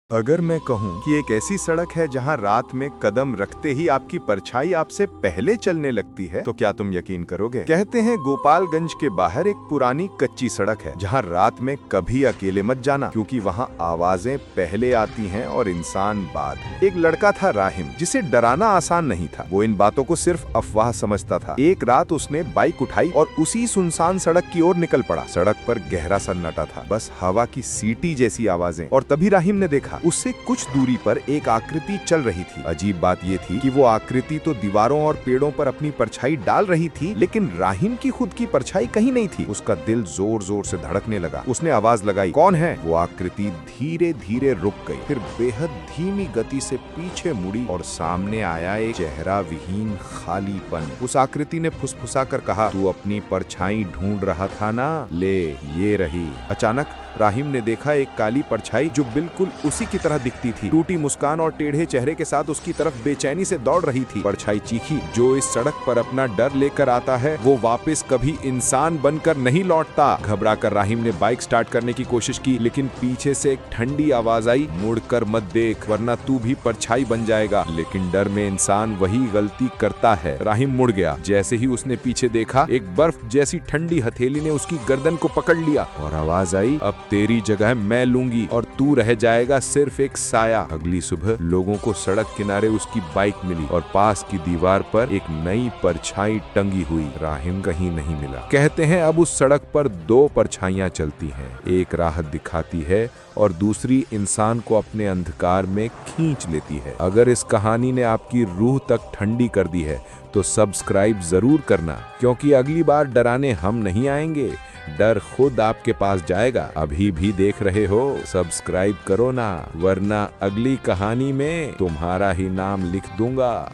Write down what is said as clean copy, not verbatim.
अगर मैं कहूं कि एक ऐसी सड़क है जहां रात में कदम रखते ही आपकी परछाई आपसे पहले चलने लगती है, तो क्या तुम यकीन करोगे? कहते हैं गोपालगंज के बाहर एक पुरानी कच्ची सड़क है जहां रात में कभी अकेले मत जाना, क्योंकि वहां आवाजें पहले आती हैं और इंसान बाद। एक लड़का था राहिम, जिसे डराना आसान नहीं था। वो इन बातों को सिर्फ अफवाह समझता था। एक रात उसने बाइक उठाई और उसी सुनसान सड़क की ओर निकल पड़ा। सड़क पर गहरा सन्नाटा था, बस हवा की सीटी जैसी आवाजें। और तभी राहिम ने देखा, उससे कुछ दूरी पर एक आकृति चल रही थी। अजीब बात ये थी कि वो आकृति तो दीवारों और पेड़ों पर अपनी परछाई डाल रही थी, लेकिन राहिम की खुद की परछाई कहीं नहीं थी। उसका दिल जोर जोर से धड़कने लगा। उसने आवाज लगाई, कौन है? वो आकृति धीरे धीरे रुक गई, फिर बेहद धीमी गति से पीछे मुड़ी और सामने आया एक चेहरा विहीन खालीपन। उस आकृति ने फुसफुसा कर कहा, तू अपनी परछाई ढूंढ रहा था ना, ले ये रही। अचानक राहिम ने देखा एक काली परछाई जो बिल्कुल उसी की तरह दिखती थी। टूटी मुस्कान और टेढ़े चेहरे के साथ उसकी तरफ बेचैनी से दौड़ रही थी। परछाई चीखी, जो इस सड़क पर अपना डर लेकर आता है वो वापस कभी इंसान बनकर नहीं लौटता। घबराकर राहिम ने बाइक स्टार्ट करने की कोशिश की, लेकिन पीछे से एक ठंडी आवाज आई, मुड़कर मत देख वरना तू भी परछाई बन जाएगा। लेकिन डर में इंसान वही गलती करता है। राहिम मुड़ गया। जैसे ही उसने पीछे देखा, एक बर्फ जैसी ठंडी हथेली ने उसकी गर्दन को पकड़ लिया और आवाज आई, अब तेरी जगह मैं लूंगी और तू रह जाएगा सिर्फ एक साया। अगली सुबह लोगों को सड़क किनारे उसकी बाइक मिली और पास की दीवार पर एक नई परछाई टंगी हुई। राहिम कहीं नहीं मिला। कहते हैं अब उस सड़क पर दो परछाइयां चलती हैं, एक राहत दिखाती है और दूसरी इंसान को अपने अंधकार में खींच लेती है। अगर इस कहानी ने आपकी रूह तक ठंडी कर दी है तो सब्सक्राइब जरूर करना, क्योंकि अगली बार डराने हम नहीं आएंगे, डर खुद आपके पास जाएगा। अभी भी देख रहे हो? सब्सक्राइब करो ना, वरना अगली कहानी में तुम्हारा ही नाम लिख दूंगा।